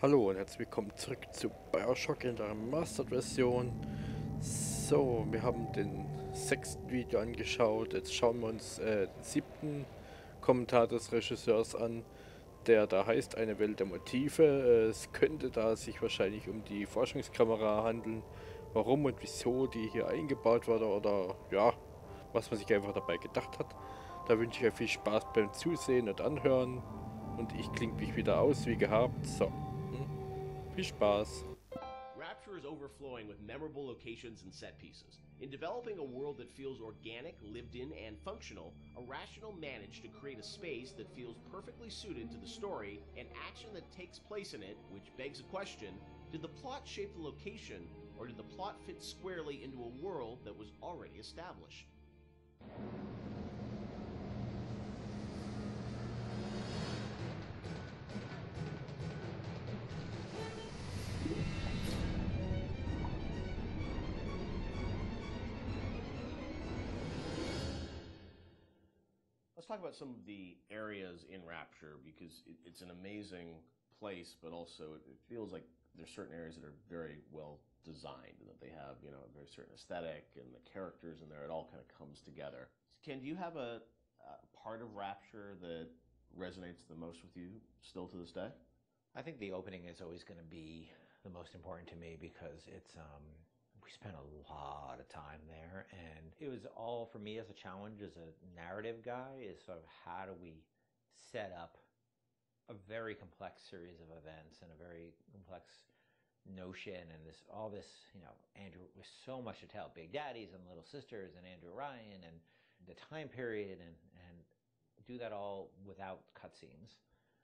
Hallo und herzlich willkommen zurück zu Bioshock in der Remastered-Version. So, wir haben den 6. Video angeschaut. Jetzt schauen wir uns den 7. Kommentar des Regisseurs an, der da heißt Eine Welt der Motive. Es könnte da sich wahrscheinlich um die Forschungskamera handeln. Warum und wieso die hier eingebaut wurde oder ja, was man sich einfach dabei gedacht hat. Da wünsche ich euch viel Spaß beim Zusehen und Anhören. Und ich klinge mich wieder aus wie gehabt. So. Viel Spaß. Rapture is overflowing with memorable locations and set pieces. In developing a world that feels organic, lived in, and functional, Irrational managed to create a space that feels perfectly suited to the story and action that takes place in it, which begs a question: did the plot shape the location, or did the plot fit squarely into a world that was already established? Let's talk about some of the areas in Rapture, because it's an amazing place, but also it feels like there's certain areas that are very well designed and that they have, you know, a very certain aesthetic, and the characters in there, it all kind of comes together. Ken, do you have a part of Rapture that resonates the most with you still to this day? I think the opening is always going to be the most important to me because it's we spent a lot of time there, and it was all for me as a challenge as a narrative guy is sort of how do we set up a very complex series of events and a very complex notion and all this, you know, Andrew with so much to tell, big daddies and little sisters and Andrew Ryan and the time period and do that all without cutscenes.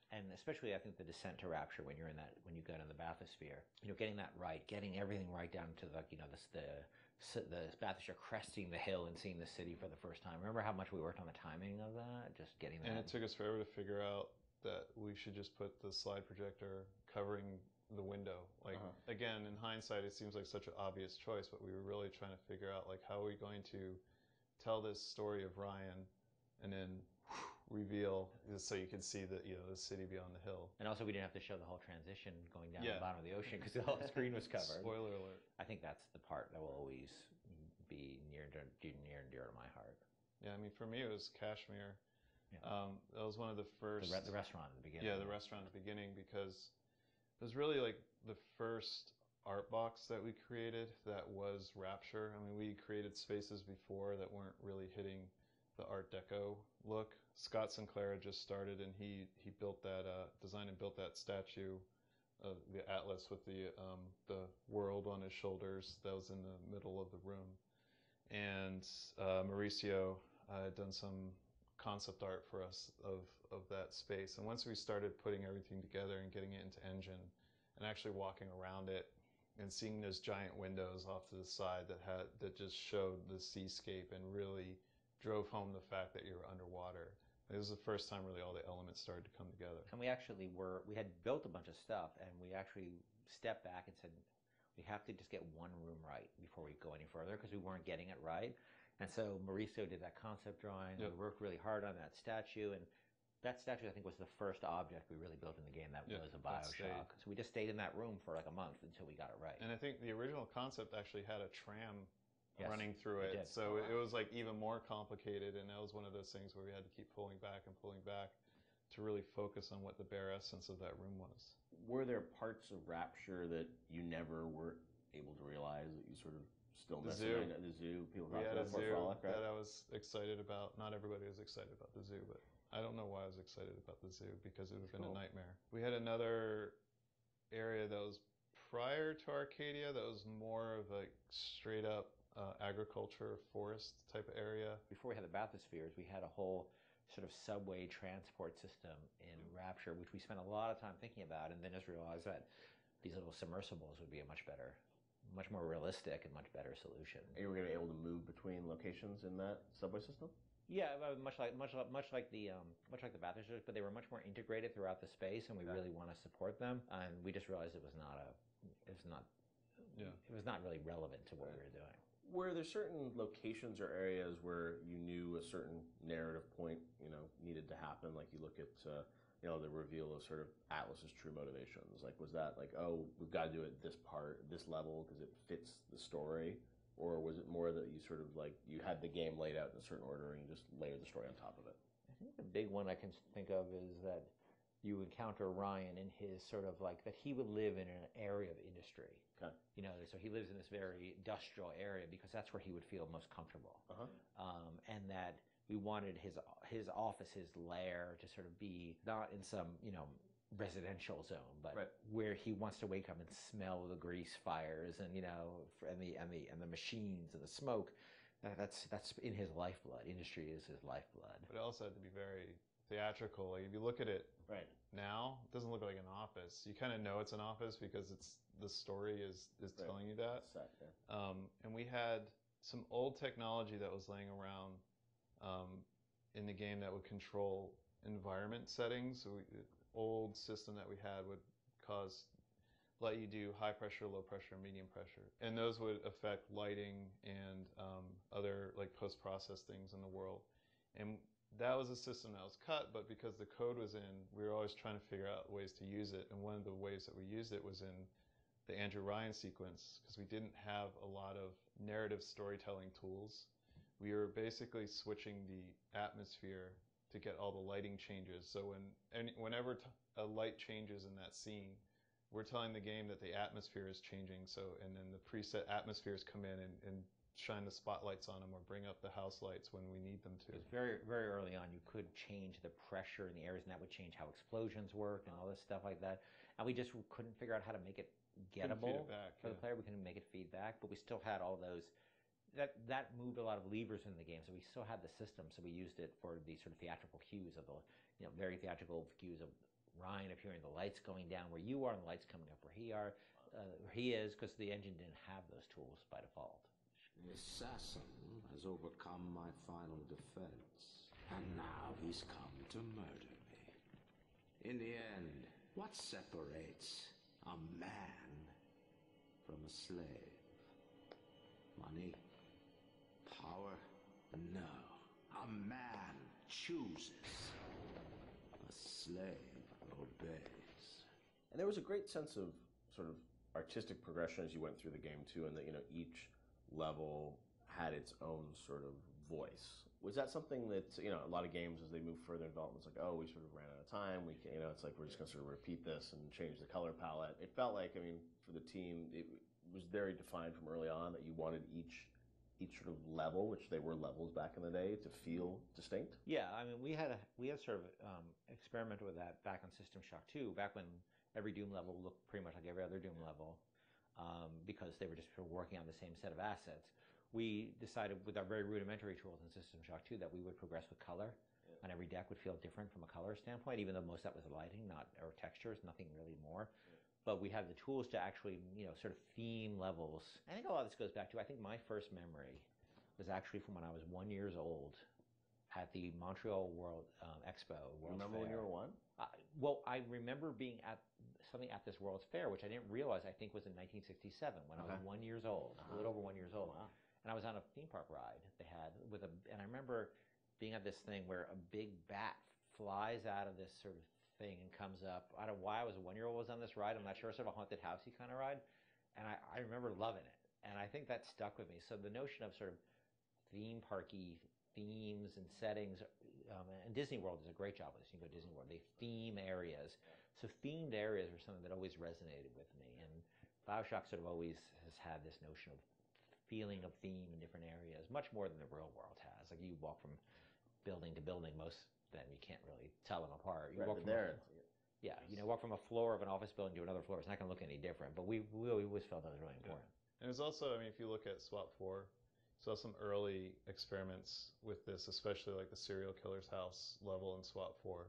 And especially, I think the descent to Rapture when you're in that, when you get in the bathysphere, you know, getting that right, getting everything right down to the, you know, the bathysphere cresting the hill and seeing the city for the first time. Remember how much we worked on the timing of that, just getting that. And it took us forever to figure out that we should just put the slide projector covering the window. Like again, in hindsight, it seems like such an obvious choice, but we were really trying to figure out like how are we going to tell this story of Ryan, and then reveal so you can see the, you know, the city beyond the hill. And also we didn't have to show the whole transition going down the bottom of the ocean because the whole screen was covered. Spoiler alert. I think that's the part that will always be near and dear to my heart. Yeah, I mean, for me it was Kashmir. Yeah. That was one of the first... The restaurant at the beginning. Yeah, the restaurant at the beginning, because it was really like the first art box that we created that was Rapture. I mean, we created spaces before that weren't really hitting the Art Deco look. Scott Sinclair just started, and he built that, designed and built that statue of the Atlas with the world on his shoulders that was in the middle of the room. And Mauricio had done some concept art for us of that space. And once we started putting everything together and getting it into Engine and actually walking around it and seeing those giant windows off to the side that just showed the seascape and really drove home the fact that you were underwater. It was the first time really all the elements started to come together. And we had built a bunch of stuff, and we actually stepped back and said, we have to just get one room right before we go any further, because we weren't getting it right. And so Mauricio did that concept drawing. Yep. We worked really hard on that statue, and that statue I think was the first object we really built in the game that was a Bioshock. So we just stayed in that room for like a month until we got it right. And I think the original concept actually had a tram running through it. So it was like even more complicated, and that was one of those things where we had to keep pulling back to really focus on what the bare essence of that room was. Were there parts of Rapture that you never were able to realize that you sort of still miss? The zoo. People talk about Fort Frolic, right? That I was excited about. Not everybody was excited about the zoo, but I don't know why I was excited about the zoo, because it would have been a nightmare. We had another area that was prior to Arcadia that was more of a straight up agriculture, forest type of area. Before we had the bathyspheres, we had a whole sort of subway transport system in Rapture, which we spent a lot of time thinking about, and then just realized that these little submersibles would be a much more realistic and much better solution. And you were going to be able to move between locations in that subway system? Yeah, much like the bathyspheres, but they were much more integrated throughout the space, and we really want to support them. And we just realized it was not really relevant to what we were doing. Were there certain locations or areas where you knew a certain narrative point, you know, needed to happen? Like you look at the reveal of sort of Atlas's true motivations? Like, was that like, oh, we've got to do it this part, this level, because it fits the story? Or was it more that you sort of like, you had the game laid out in a certain order and you just layered the story on top of it? I think the big one I can think of is that you encounter Ryan in his sort of like, that he would live in an area of industry. Okay. So he lives in this very industrial area because that's where he would feel most comfortable. And that we wanted his office, his lair, to sort of be not in some, residential zone, but where he wants to wake up and smell the grease fires and the machines and the smoke. That's in his lifeblood. Industry is his lifeblood. But it also had to be very theatrical. Like if you look at it now, it doesn't look like an office. You kind of know it's an office because the story is telling you that. Set, yeah. And we had some old technology that was laying around in the game that would control environment settings. So old system that we had would let you do high pressure, low pressure, medium pressure, and those would affect lighting and other like post-process things in the world. And that was a system that was cut, but because the code was in, we were always trying to figure out ways to use it. And one of the ways that we used it was in the Andrew Ryan sequence, because we didn't have a lot of narrative storytelling tools. We were basically switching the atmosphere to get all the lighting changes. So whenever a light changes in that scene, we're telling the game that the atmosphere is changing. So, and then the preset atmospheres come in and shine the spotlights on them or bring up the house lights when we need them to. Because very, very early on, you could change the pressure in the areas, and that would change how explosions work and all this stuff like that. And we just couldn't figure out how to make it gettable for the player. We couldn't make it feedback, but we still had all those. That moved a lot of levers in the game, so we still had the system. So we used it for the sort of theatrical cues of the, very theatrical cues of Ryan appearing, the lights going down where you are, and the lights coming up where he is, because the engine didn't have those tools by default. The assassin has overcome my final defense, and now he's come to murder me. In the end, what separates a man from a slave? Money? Power? No. A man chooses. A slave obeys. And there was a great sense of sort of artistic progression as you went through the game too, and that each level had its own sort of voice. Was that something that a lot of games as they move further in development, it's like, oh, we sort of ran out of time. We can, it's like we're just going to sort of repeat this and change the color palette. It felt like, for the team, it was very defined from early on that you wanted each sort of level, which they were levels back in the day, to feel distinct. Yeah, we had sort of experimented with that back on System Shock 2, back when every Doom level looked pretty much like every other Doom level, because they were just sort of working on the same set of assets. We decided with our very rudimentary tools in System Shock 2 that we would progress with color, and every deck would feel different from a color standpoint, even though most of that was lighting, or textures, nothing really more. But we have the tools to actually, sort of theme levels. I think a lot of this goes back to, I think my first memory was actually from when I was 1 year old at the Montreal World Expo. Remember when you were one? Well, I remember being at something at this World's Fair, which I didn't realize, I think was in 1967, when I was 1 year old, a little over 1 year old. Wow. And I was on a theme park ride they had and I remember being at this thing where a big bat flies out of this sort of thing and comes up. I don't know why I was a 1 year old was on this ride. I'm not sure, sort of a haunted housey kind of ride. And I remember loving it. And I think that stuck with me. So the notion of sort of theme parky themes and settings, and Disney World does a great job with this. You go to Disney World, they theme areas. So themed areas are something that always resonated with me. And Bioshock sort of always has had this notion of feeling of theme in different areas, much more than the real world has. Like you walk from building to building, most then you can't really tell them apart. You walk from walk from a floor of an office building to another floor. It's not going to look any different, but we always felt that was really important. And it was also, if you look at SWAT 4, saw some early experiments with this, especially like the serial killer's house level in SWAT 4,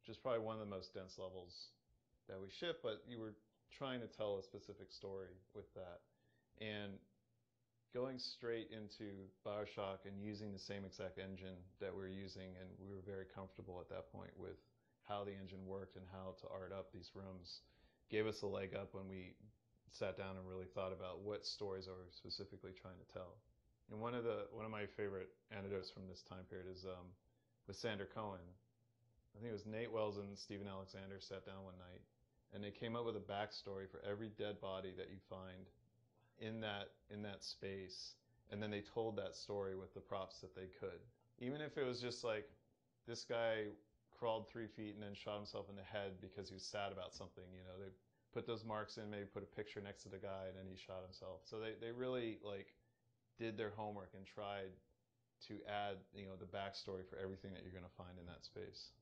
which is probably one of the most dense levels that we ship, but you were trying to tell a specific story with that. And going straight into Bioshock and using the same exact engine that we're using, and we were very comfortable at that point with how the engine worked and how to art up these rooms, gave us a leg up when we sat down and really thought about what stories are we specifically trying to tell. And one of my favorite anecdotes from this time period is with Sander Cohen. I think it was Nate Wells and Steven Alexander sat down one night, and they came up with a backstory for every dead body that you find in that space, and then they told that story with the props that they could. Even if it was just like, this guy crawled 3 feet and then shot himself in the head because he was sad about something, you know, they put those marks in, maybe put a picture next to the guy, and then he shot himself. So they really like did their homework and tried to add, you know, the backstory for everything that you're going to find in that space.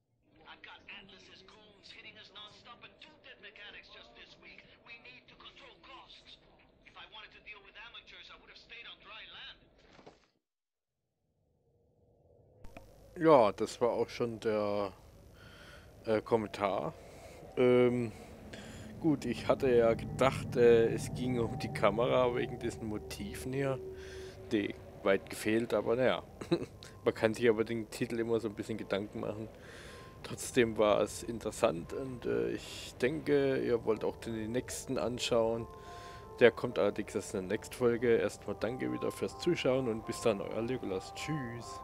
I've got Atlas's goons hitting us non-stop and 2 dead mechanics just this week. We need to control costs. If I wanted to deal with amateurs, I would have stayed on dry land. Ja, das war auch schon der Kommentar. Gut, ich hatte ja gedacht, es ging um die Kamera wegen diesen Motiven hier. Die weit gefehlt, aber naja. Man kann sich aber den Titel immer so ein bisschen Gedanken machen. Trotzdem war es interessant und ich denke, ihr wollt auch den nächsten anschauen. Der kommt allerdings erst in der nächsten Folge. Erstmal danke wieder fürs Zuschauen und bis dann, euer Legolas. Tschüss.